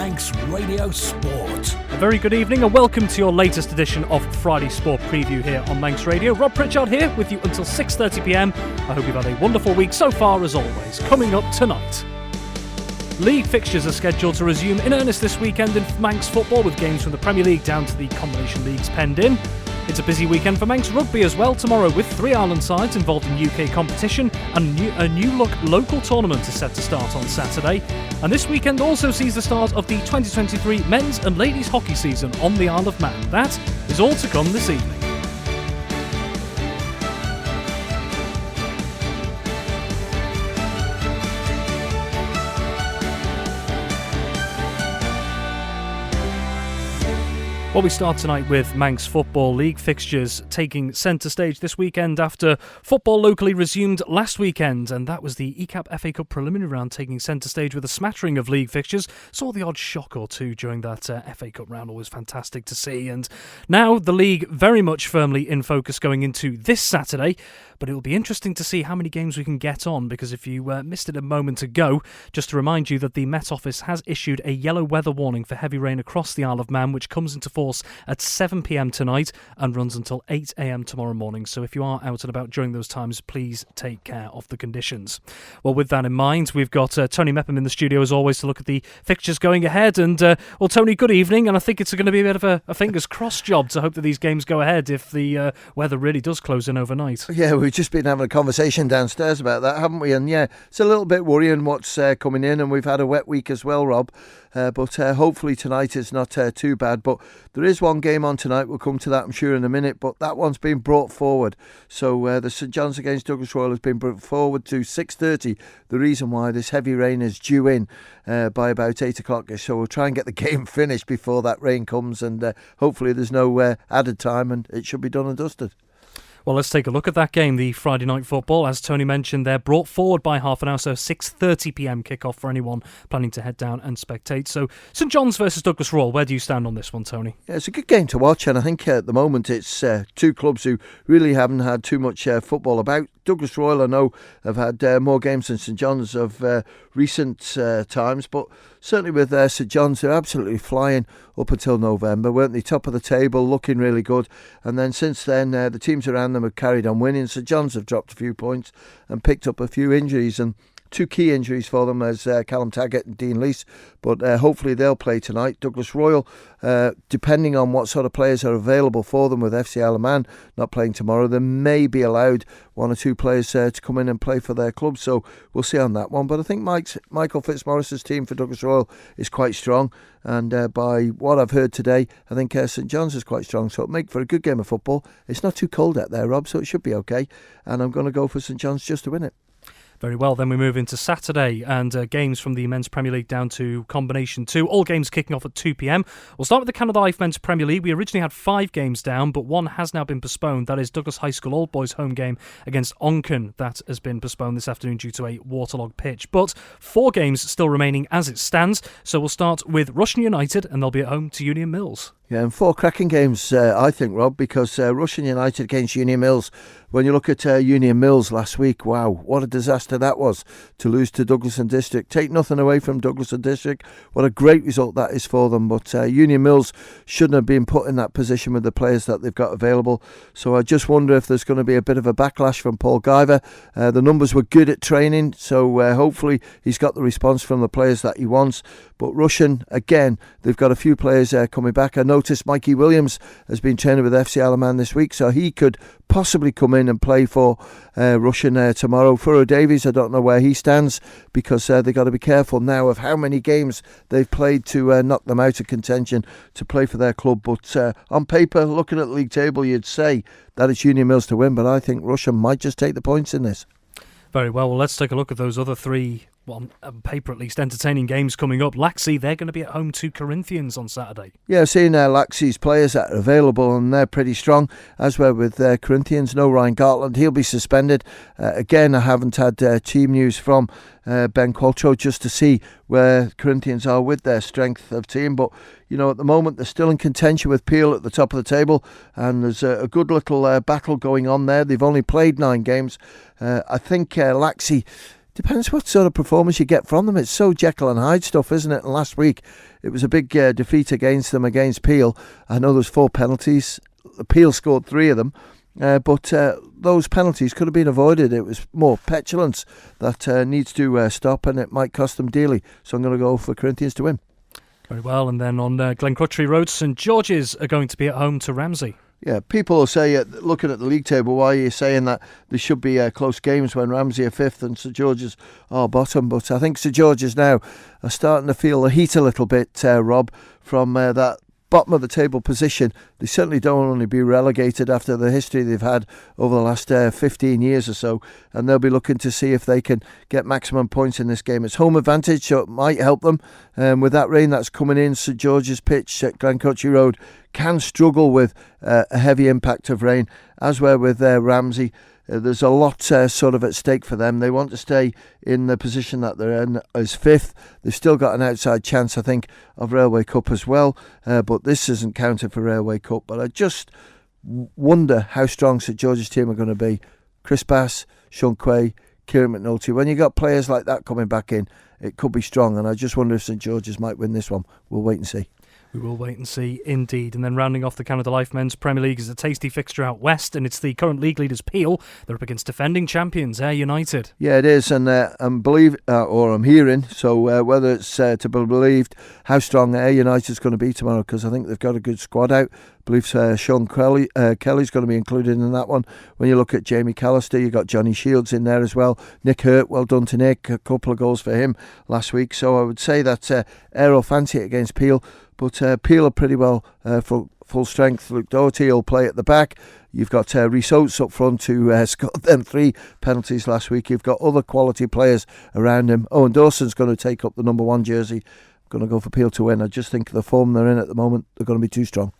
Manx Radio Sport. A very good evening and welcome to your latest edition of Friday Sport Preview here on Manx Radio. Rob Pritchard here with you until 6:30pm. I hope you've had a wonderful week so far as always. Coming up tonight, league fixtures are scheduled to resume in earnest this weekend in Manx football, with games from the Premier League down to the combination leagues penned in. It's a busy weekend for Manx rugby as well tomorrow, with 3 Ireland sides involved in UK competition, and a new look local tournament is set to start on Saturday. And this weekend also sees the start of the 2023 men's and ladies hockey season on the Isle of Man. That is all to come this evening. Well, we start tonight with Manx Football League fixtures taking centre stage this weekend after football locally resumed last weekend, and that was the ECAP FA Cup preliminary round taking centre stage with a smattering of league fixtures. Saw the odd shock or two during that FA Cup round, always fantastic to see. And now the league very much firmly in focus going into this Saturday, but it will be interesting to see how many games we can get on, because if you missed it a moment ago, just to remind you that the Met Office has issued a yellow weather warning for heavy rain across the Isle of Man, which comes into force at 7pm tonight and runs until 8am tomorrow morning. So if you are out and about during those times, please take care of the conditions. Well, with that in mind, we've got Tony Mepham in the studio as always to look at the fixtures going ahead. And well, Tony, good evening. And I think it's going to be a bit of a fingers crossed job to hope that these games go ahead if the weather really does close in overnight. Yeah, we've just been having a conversation downstairs about that, haven't we? And yeah, it's a little bit worrying what's coming in, and we've had a wet week as well, Rob. But hopefully tonight is not too bad. But there is one game on tonight. We'll come to that, I'm sure, in a minute. But that one's been brought forward. So the St John's against Douglas Royal has been brought forward to 6:30. The reason why this heavy rain is due in by about 8 o'clock. So we'll try and get the game finished before that rain comes. And hopefully there's no added time, and it should be done and dusted. Well, let's take a look at that game, the Friday night football. As Tony mentioned, they're brought forward by half an hour, so 6:30pm kickoff for anyone planning to head down and spectate. So St John's versus Douglas Royal, where do you stand on this one, Tony? Yeah, it's a good game to watch, and I think at the moment it's two clubs who really haven't had too much football about. Douglas Royal, I know, have had more games than St John's of recent times, but certainly with St John's, they're absolutely flying up until November, weren't they? Top of the table, looking really good. And then since then, the teams around them have carried on winning. St John's have dropped a few points and picked up a few injuries, and two key injuries for them as Callum Taggart and Dean Leese, but hopefully they'll play tonight. Douglas Royal, depending on what sort of players are available for them, with FC Isle of Man not playing tomorrow, they may be allowed one or two players to come in and play for their club, so we'll see on that one. But I think Michael Fitzmaurice's team for Douglas Royal is quite strong, and by what I've heard today, I think St John's is quite strong, so it'll make for a good game of football. It's not too cold out there, Rob, so it should be okay, and I'm going to go for St John's just to win it. Very well, then we move into Saturday and games from the Men's Premier League down to Combination 2. All games kicking off at 2pm. We'll start with the Canada Life Men's Premier League. We originally had 5 games down, but one has now been postponed. That is Douglas High School Old Boys home game against Onken. That has been postponed this afternoon due to a waterlogged pitch. But 4 games still remaining as it stands. So we'll start with Russian United, and they'll be at home to Union Mills. Yeah, and 4 cracking games, I think, Rob, because Russian United against Union Mills. When you look at Union Mills last week, wow, what a disaster that was to lose to Douglas and District. Take nothing away from Douglas and District. What a great result that is for them. But Union Mills shouldn't have been put in that position with the players that they've got available. So I just wonder if there's going to be a bit of a backlash from Paul Guyver. The numbers were good at training, so hopefully he's got the response from the players that he wants. But Russian, again, they've got a few players coming back. I noticed Mikey Williams has been training with FC Isle of Man this week, so he could possibly come in and play for Russian tomorrow. Furo Davies, I don't know where he stands, because they've got to be careful now of how many games they've played to knock them out of contention to play for their club. But on paper, looking at the league table, you'd say that it's Union Mills to win, but I think Russian might just take the points in this. Very well, let's take a look at those other 3, well, on paper at least, entertaining games coming up. Laxey, they're going to be at home to Corinthians on Saturday. Yeah, seeing Laxey's players that are available, and they're pretty strong, as well with Corinthians. No Ryan Gartland, he'll be suspended. Again, I haven't had team news from Ben Qualtrough just to see where Corinthians are with their strength of team, but you know, at the moment they're still in contention with Peel at the top of the table, and there's a good little battle going on there. They've only played 9 games. I think Laxey, Depends what sort of performance you get from them. It's so Jekyll and Hyde stuff, isn't it? And last week it was a big defeat against them, against Peel. I know there's 4 penalties. Peel scored 3 of them. But those penalties could have been avoided. It was more petulance that needs to stop, and it might cost them dearly. So I'm going to go for Corinthians to win. Very well. And then on Glencrutchery Road, St George's are going to be at home to Ramsey. Yeah, people will say, looking at the league table, why are you saying that there should be close games when Ramsey are 5th and St George's are bottom? But I think St George's now are starting to feel the heat a little bit, Rob, from that bottom of the table position. They certainly don't want to be relegated after the history they've had over the last 15 years or so, and they'll be looking to see if they can get maximum points in this game. It's home advantage, so it might help them. With that rain that's coming in, St George's pitch at Glencrutchery Road can struggle with a heavy impact of rain, as well with Ramsey. There's a lot sort of at stake for them. They want to stay in the position that they're in as 5th. They've still got an outside chance, I think, of Railway Cup as well. But this isn't counted for Railway Cup. But I just wonder how strong St George's team are going to be. Chris Bass, Sean Quay, Kieran McNulty. When you got players like that coming back in, it could be strong. And I just wonder if St George's might win this one. We'll wait and see. We will wait and see, indeed. And then rounding off the Canada Life Men's Premier League is a tasty fixture out west, and it's the current league leaders Peel. They're up against defending champions Ayr United. Yeah, it is, and I'm hearing, so whether it's to be believed how strong Ayr United's going to be tomorrow, because I think they've got a good squad out. I believe Sean Kelly's going to be included in that one. When you look at Jamie Callister, you've got Johnny Shields in there as well. Nick Hurt, well done to Nick, a couple of goals for him last week. So I would say that Ayr will fancy it against Peel. But Peel are pretty well full strength. Luke Doherty will play at the back. You've got Rhys Oates up front who scored them 3 penalties last week. You've got other quality players around him. Owen Dawson's going to take up the number 1 jersey. I'm going to go for Peel to win. I just think the form they're in at the moment, they're going to be too strong.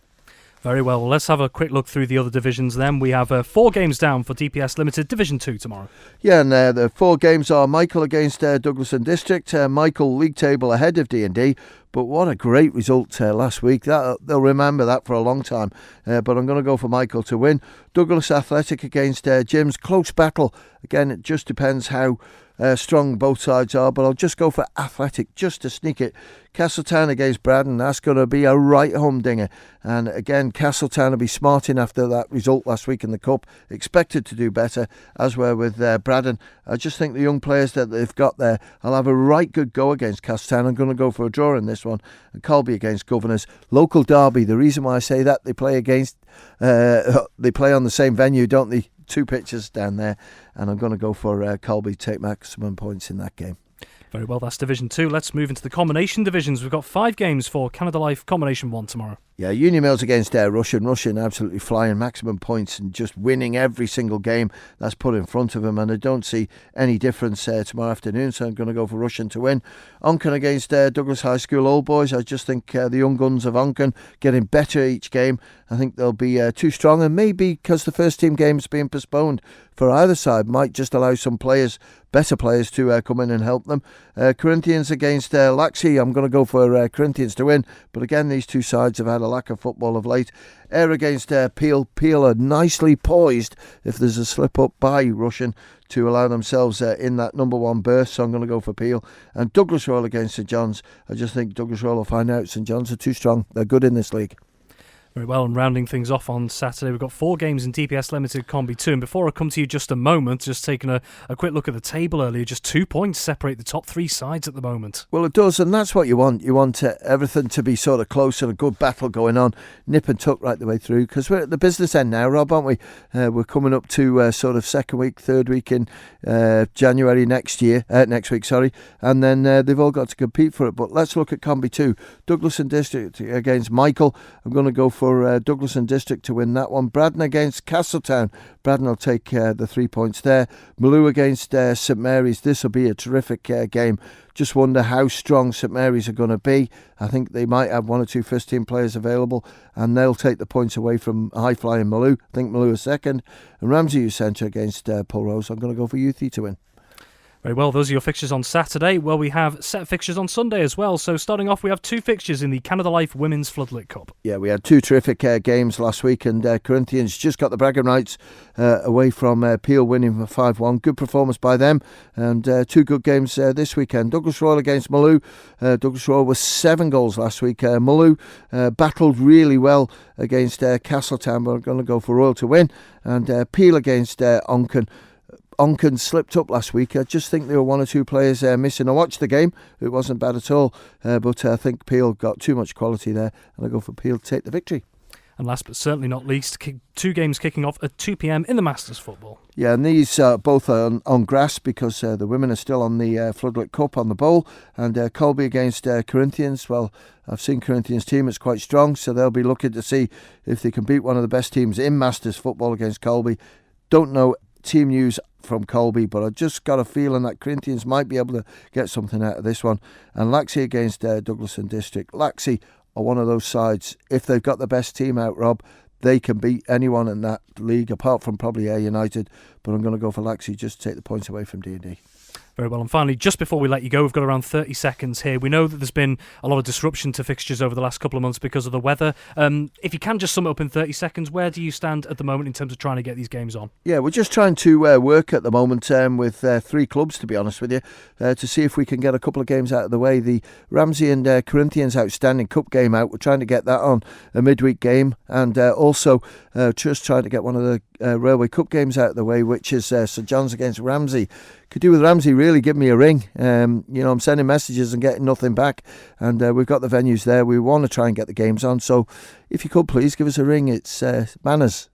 Very well. Let's have a quick look through the other divisions then. We have 4 games down for DPS Limited Division 2 tomorrow. Yeah, and the 4 games are Michael against Douglas and District. Michael league table ahead of D&D, but what a great result last week. They'll remember that for a long time. But I'm going to go for Michael to win. Douglas Athletic against Jim's. Close battle. Again, it just depends how strong both sides are, but I'll just go for Athletic just to sneak it. Castletown against Braddon, that's going to be a right humdinger. And again, Castletown will be smarting after that result last week in the Cup. Expected to do better, as well with Braddon. I just think the young players that they've got there, I'll have a right good go against Castletown. I'm going to go for a draw in this one. And Colby against Governors. Local derby, the reason why I say that, they play on the same venue, don't they? 2 pitches down there, and I'm going to go for Colby to take maximum points in that game. Very well, that's Division 2. Let's move into the combination divisions. We've got 5 games for Canada Life Combination 1 tomorrow. Yeah, Union Mills against Russian. Russian absolutely flying, maximum points and just winning every single game that's put in front of them, and I don't see any difference tomorrow afternoon, so I'm going to go for Russian to win. Onken against Douglas High School Old Boys. I just think the young guns of Onken getting better each game. I think they'll be too strong, and maybe because the first team game's being postponed for either side might just allow some players, better players, to come in and help them. Corinthians against Laxey. I'm going to go for Corinthians to win, but again, these 2 sides have had a lack of football of late. Ayr against Peel. Peel are nicely poised if there's a slip up by Russian to allow themselves in that number 1 berth, so I'm going to go for Peel. And Douglas Royal against St John's. I just think Douglas Royal will find out St John's are too strong. They're good in this league. Very well, and rounding things off on Saturday, we've got 4 games in DPS Limited Combi 2. And before I come to you just a moment, just taking a quick look at the table earlier, just 2 points separate the top 3 sides at the moment. Well, it does, and that's what you want. You want everything to be sort of close and a good battle going on, nip and tuck right the way through, because we're at the business end now, Rob, aren't we? We're coming up to sort of 2nd week, 3rd week in January next week, and then they've all got to compete for it. But let's look at Combi 2. Douglas and District against Michael. I'm going to go for Douglas and District to win that one. Braddon against Castletown. Braddon will take the 3 points there. Maloo against St Mary's. This will be a terrific game. Just wonder how strong St Mary's are going to be. I think they might have 1 or 2 first team players available, and they'll take the points away from high flying Maloo. I think Maloo is second. And Ramsey Youth Centre against Pulrose. I'm going to go for Youthy to win. Very well, those are your fixtures on Saturday. Well, we have set fixtures on Sunday as well. So starting off, we have 2 fixtures in the Canada Life Women's Floodlit Cup. Yeah, we had 2 terrific games last week, and Corinthians just got the bragging rights away from Peel, winning 5-1. Good performance by them, and 2 good games this weekend. Douglas Royal against Maloo. Douglas Royal was 7 goals last week. Maloo battled really well against Castletown, but are going to go for Royal to win. And Peel against Onken. Onken slipped up last week. I just think there were 1 or 2 players missing. I watched the game. It wasn't bad at all. But I think Peel got too much quality there. And I go for Peel to take the victory. And last but certainly not least, 2 games kicking off at 2 p.m. in the Masters football. Yeah, and these both are on grass because the women are still on the Floodlit Cup on the bowl. And Colby against Corinthians. Well, I've seen Corinthians' team. It's quite strong. So they'll be looking to see if they can beat one of the best teams in Masters football against Colby. Don't know team news from Colby, but I just got a feeling that Corinthians might be able to get something out of this one. And Laxey against Douglas and District. Laxey are one of those sides. If they've got the best team out, Rob, they can beat anyone in that league, apart from probably Ayr United. But I'm going to go for Laxey just to take the points away from D&D. Very well, and finally, just before we let you go, we've got around 30 seconds here. We know that there's been a lot of disruption to fixtures over the last couple of months because of the weather. If you can just sum it up in 30 seconds, where do you stand at the moment in terms of trying to get these games on? Yeah, we're just trying to work at the moment with 3 clubs, to be honest with you, to see if we can get a couple of games out of the way. The Ramsey and Corinthians Outstanding Cup game out, we're trying to get that on a midweek game, and also just trying to get one of the Railway Cup games out of the way, which is St John's against Ramsey. Could do with Ramsey, really give me a ring. I'm sending messages and getting nothing back, and we've got the venues there. We want to try and get the games on, so if you could please give us a ring. It's manners.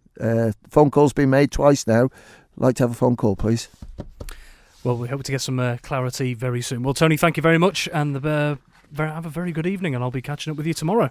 Phone call's been made twice now. I'd like to have a phone call, please. Well, we hope to get some clarity very soon. Well, Tony, thank you very much, and have a very good evening, and I'll be catching up with you tomorrow.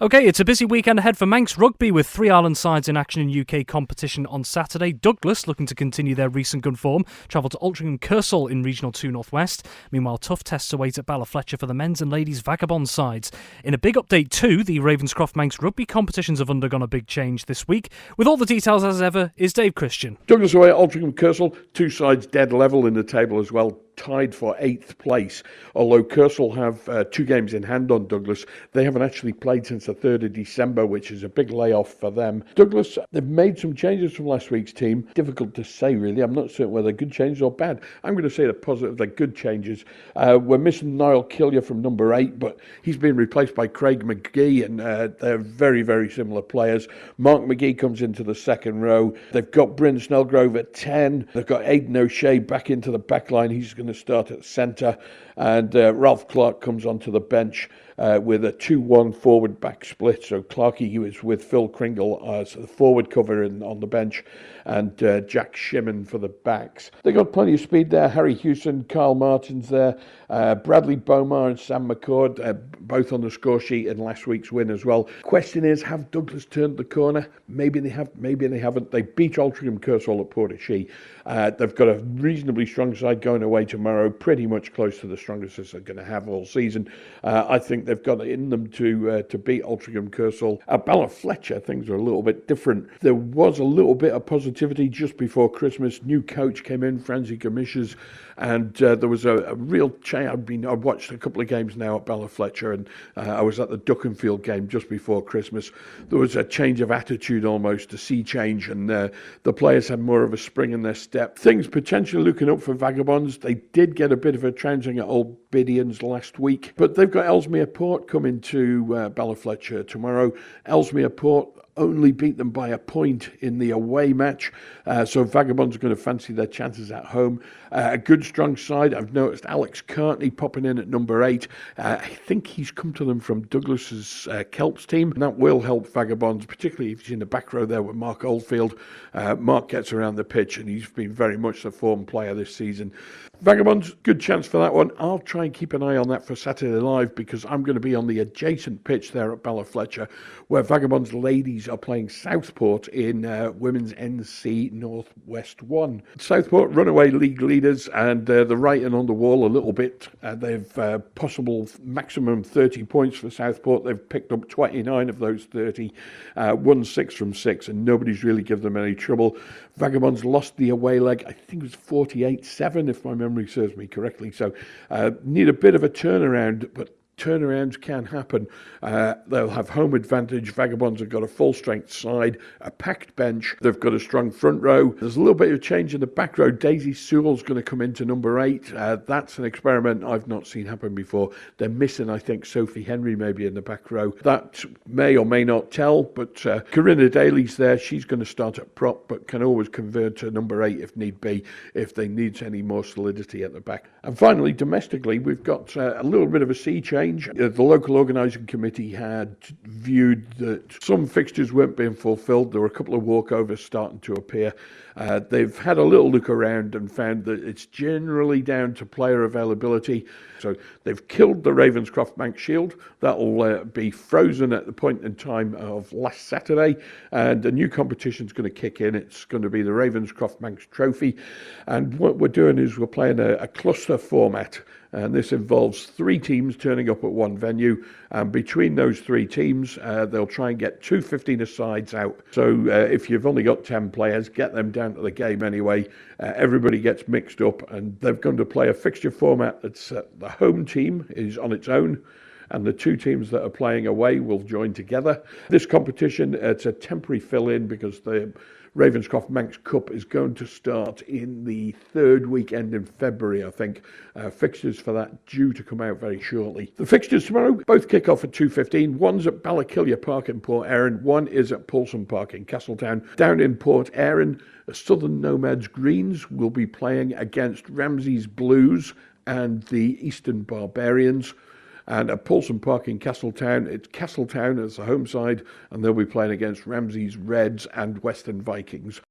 OK, it's a busy weekend ahead for Manx rugby with 3 Ireland sides in action in UK competition on Saturday. Douglas, looking to continue their recent good form, travel to Altrincham Kersal in Regional 2 North West. Meanwhile, tough tests await at Ballyfletcher for the men's and ladies' Vagabond sides. In a big update too, the Ravenscroft Manx rugby competitions have undergone a big change this week. With all the details as ever is Dave Christian. Douglas away at Altrincham Kersal, 2 sides dead level in the table as well, tied for 8th place. Although Kersal have 2 games in hand on Douglas, they haven't actually played since the 3rd of December, which is a big layoff for them. Douglas, they've made some changes from last week's team. Difficult to say, really. I'm not certain whether they're good changes or bad. I'm going to say they're positive, they're good changes. We're missing Niall Killier from number 8, but he's been replaced by Craig McGee, and they're very, very similar players. Mark McGee comes into the second row. They've got Bryn Snellgrove at 10. They've got Aidan O'Shea back into the back line. He's going to start at centre, and Ralph Clark comes onto the bench with a 2-1 forward back split. So Clarkey, he was with Phil Kringle as the forward cover on the bench, and Jack Shimon for the backs. They got plenty of speed there. Harry Hewson, Carl Martin's there, Bradley Bomar and Sam McCord, both on the score sheet in last week's win as well. Question is, have Douglas turned the corner? Maybe they have, maybe they haven't. They beat Altrincham Kersal at Portashee. They've got a reasonably strong side going away tomorrow, pretty much close to the strongest they're going to have all season. I think they've got it in them to beat Altrincham Kersal. At Ballyfletcher, things are a little bit different. There was a little bit of positivity just before Christmas. New coach came in, Francie Gamishes, and there was a real change. I've watched a couple of games now at Ballyfletcher, and I was at the Duckenfield game just before Christmas. There was a change of attitude almost, a sea change, and the players had more of a spring in their step. Things potentially looking up for Vagabonds. They did get a bit of a trouncing at Old Bidians last week, but they've got Ellesmere Port coming to Ballyfletcher tomorrow. Ellesmere Port only beat them by a point in the away match, so Vagabonds are going to fancy their chances at home. A good strong side. I've noticed Alex Cartney popping in at number 8. I think he's come to them from Douglas's Kelps team, and that will help Vagabonds, particularly if he's in the back row there with Mark Oldfield. Mark gets around the pitch, and he's been very much the form player this season. Vagabonds, good chance for that one. I'll try and keep an eye on that for Saturday Live, because I'm going to be on the adjacent pitch there at Ballyfletcher, where Vagabonds ladies ladies are playing Southport in Women's NC Northwest 1. Southport, runaway league leaders, and they're writing on the wall a little bit. They've possible maximum 30 points for Southport. They've picked up 29 of those 30, won 6 from 6, and nobody's really given them any trouble. Vagabonds lost the away leg, I think it was 48-7, if my memory serves me correctly. So need a bit of a turnaround, but turnarounds can happen. They'll have home advantage. Vagabonds have got a full-strength side, a packed bench. They've got a strong front row. There's a little bit of change in the back row. Daisy Sewell's going to come into number 8. That's an experiment I've not seen happen before. They're missing, I think, Sophie Henry maybe in the back row. That may or may not tell, but Corinna Daly's there. She's going to start at prop, but can always convert to number 8 if need be, if they need any more solidity at the back. And finally, domestically, we've got a little bit of a sea change. The local organising committee had viewed that some fixtures weren't being fulfilled. There were a couple of walkovers starting to appear. They've had a little look around and found that it's generally down to player availability. So they've killed the Ravenscroft Manx Shield. That'll be frozen at the point in time of last Saturday, and a new competition's going to kick in. It's going to be the Ravenscroft Manx Trophy, and what we're doing is we're playing a cluster format. And this involves 3 teams turning up at one venue, and between those 3 teams, they'll try and get 2 15-a-sides out. So if you've only got 10 players, get them down to the game anyway. Everybody gets mixed up, and they're going to play a fixture format that's the home team is on its own, and the 2 teams that are playing away will join together. This competition, it's a temporary fill-in because the Ravenscroft Manx Cup is going to start in the 3rd weekend in February, I think. Fixtures for that due to come out very shortly. The fixtures tomorrow both kick off at 2:15. One's at Ballakillia Park in Port Erin. One is at Paulson Park in Castletown. Down in Port Erin, Southern Nomads Greens will be playing against Ramsey's Blues and the Eastern Barbarians. And at Paulson Park in Castletown, it's Castletown as the home side, and they'll be playing against Ramsey's Reds and Western Vikings.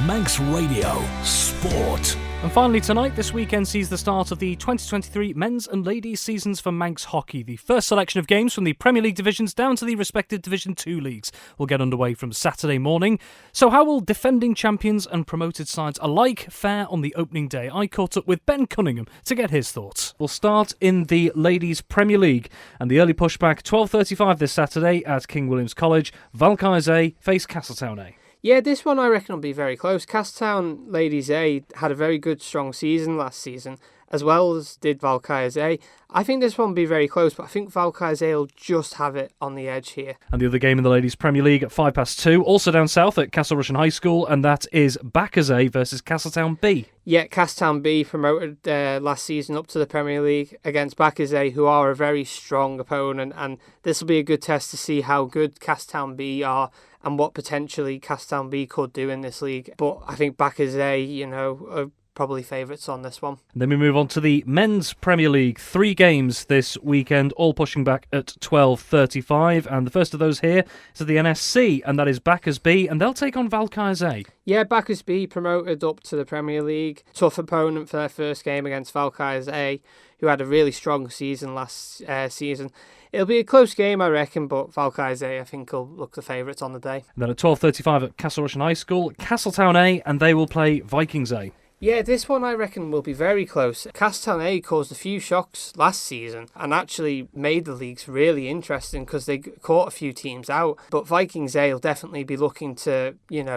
Manx Radio Sport. And finally tonight, this weekend sees the start of the 2023 men's and ladies seasons for Manx hockey. The first selection of games from the Premier League divisions down to the respective Division 2 leagues will get underway from Saturday morning. So how will defending champions and promoted sides alike fare on the opening day? I caught up with Ben Cunningham to get his thoughts. We'll start in the ladies Premier League, and the early pushback 12:35 this Saturday at King William's College. Valkyries A face Castletown A. Yeah, this one I reckon will be very close. Castletown Ladies A had a very good, strong season last season, as well as did Valkyries A. I think this one will be very close, but I think Valkyries A will just have it on the edge here. And the other game in the Ladies Premier League at 2:05, also down south at Castle Rushen High School, and that is Backers A versus Castletown B. Yeah, Castletown B promoted last season up to the Premier League against Backers A, who are a very strong opponent, and this will be a good test to see how good Castletown B are and what potentially Castletown B could do in this league. But I think Backers A, are probably favourites on this one. Then we move on to the Men's Premier League. 3 games this weekend, all pushing back at 12:35. And the first of those here is at the NSC, and that is Backers B, and they'll take on Valkyries A. Yeah, Backers B promoted up to the Premier League. Tough opponent for their first game against Valkyries A, who had a really strong season last season. It'll be a close game, I reckon, but Valkyries A, I think, will look the favourites on the day. And then at 12:35 at Castle Rushen High School, Castletown A, and they will play Vikings A. Yeah, this one I reckon will be very close. Castletown A caused a few shocks last season and actually made the leagues really interesting because they caught a few teams out. But Vikings A will definitely be looking to,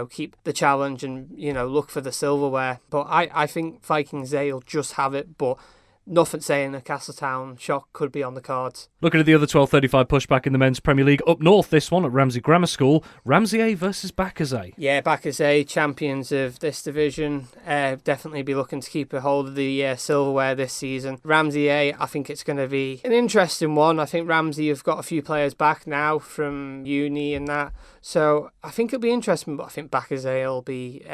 keep the challenge and, look for the silverware. But I think Vikings A will just have it, but nothing saying a Castletown shock could be on the cards. Looking at the other 12:35 pushback in the Men's Premier League, up north this one at Ramsey Grammar School, Ramsey A versus Backers A. Yeah, Backers A, champions of this division, definitely be looking to keep a hold of the silverware this season. Ramsey A, I think it's going to be an interesting one. I think Ramsey have got a few players back now from uni and that, so I think it'll be interesting, but I think Backers A will be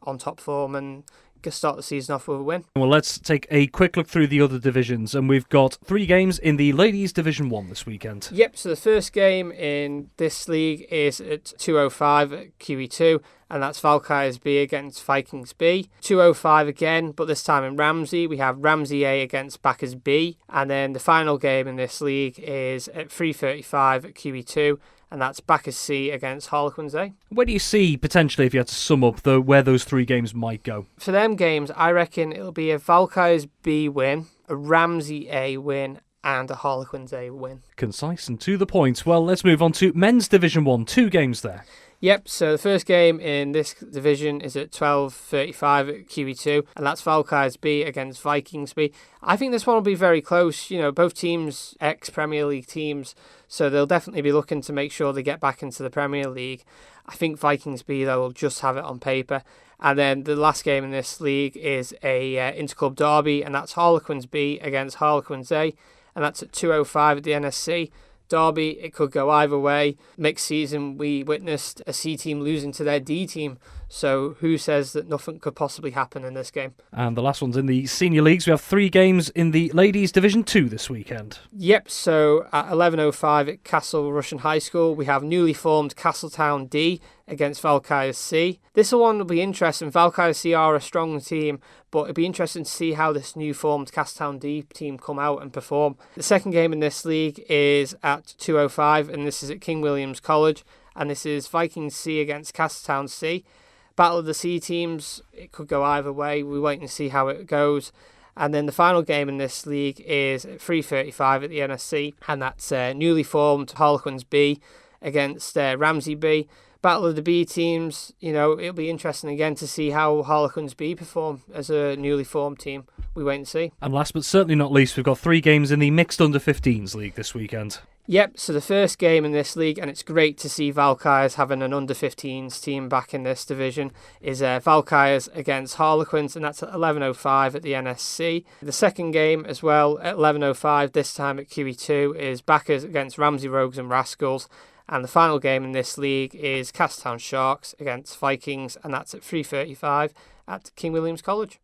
on top form and start the season off with a win. Well, let's take a quick look through the other divisions, and we've got 3 games in the Ladies Division 1 this weekend. Yep, so the first game in this league is at 2:05 at QE2, and that's Valkyries B against Vikings B. 2:05 again, but this time in Ramsey. We have Ramsey A against Backers B, and then the final game in this league is at 3:35 at QE2, and that's Bacchus C against Harlequins A. Where do you see, potentially, if you had to sum up, where those 3 games might go? For them games, I reckon it'll be a Valkyries B win, a Ramsey A win, and a Harlequins A win. Concise and to the point. Well, let's move on to Men's Division 1. 2 games there. Yep, so the first game in this division is at 12:35 at QE2, and that's Valkyries B against Vikings B. I think this one will be very close. Both teams ex-Premier League teams, so they'll definitely be looking to make sure they get back into the Premier League. I think Vikings B, though, will just have it on paper. And then the last game in this league is a interclub derby, and that's Harlequins B against Harlequins A, and that's at 2:05 at the NSC. Derby, it could go either way. Mixed season, we witnessed a C team losing to their D team. So who says that nothing could possibly happen in this game? And the last one's in the senior leagues. We have 3 games in the Ladies Division 2 this weekend. Yep, so at 11:05 at Castle Russian High School, we have newly formed Castletown D against Valkyries C. This one will be interesting. Valkyries C are a strong team, but it'll be interesting to see how this new formed Castletown D team come out and perform. The second game in this league is at 2:05, and this is at King William's College, and this is Vikings C against Castletown C. Battle of the C teams, it could go either way. We're waiting to see how it goes. And then the final game in this league is at 3:35 at the NSC, and that's newly formed Harlequins B against Ramsey B. Battle of the B teams, it'll be interesting again to see how Harlequins B perform as a newly formed team. We wait and see. And last but certainly not least, we've got 3 games in the Mixed Under-15s League this weekend. Yep, so the first game in this league, and it's great to see Valkyries having an under-15s team back in this division, is Valkyries against Harlequins, and that's at 11:05 at the NSC. The second game as well, at 11:05, this time at QE2, is Backers against Ramsey Rogues and Rascals. And the final game in this league is Castletown Sharks against Vikings, and that's at 3:35 at King William's College.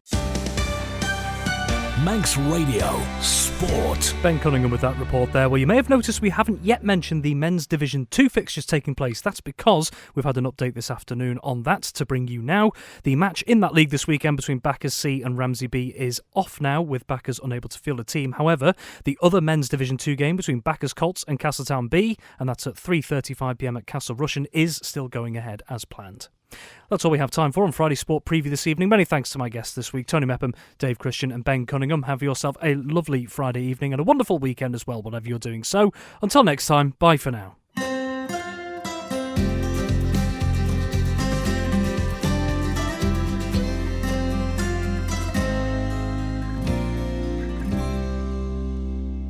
Manx Radio Sport. Ben Cunningham with that report there. Well, you may have noticed we haven't yet mentioned the Men's Division 2 fixtures taking place. That's because we've had an update this afternoon on that to bring you now. The match in that league this weekend between Backers C and Ramsey B is off now, with Backers unable to field a team. However, the other Men's Division 2 game between Backers Colts and Castletown B, and that's at 3:35pm at Castle Russian, is still going ahead as planned. That's all we have time for on Friday Sport Preview this evening. Many thanks to my guests this week, Tony Mepham, Dave Christian and Ben Cunningham. Have yourself a lovely Friday evening and a wonderful weekend as well, whatever you're doing. So, until next time, bye for now.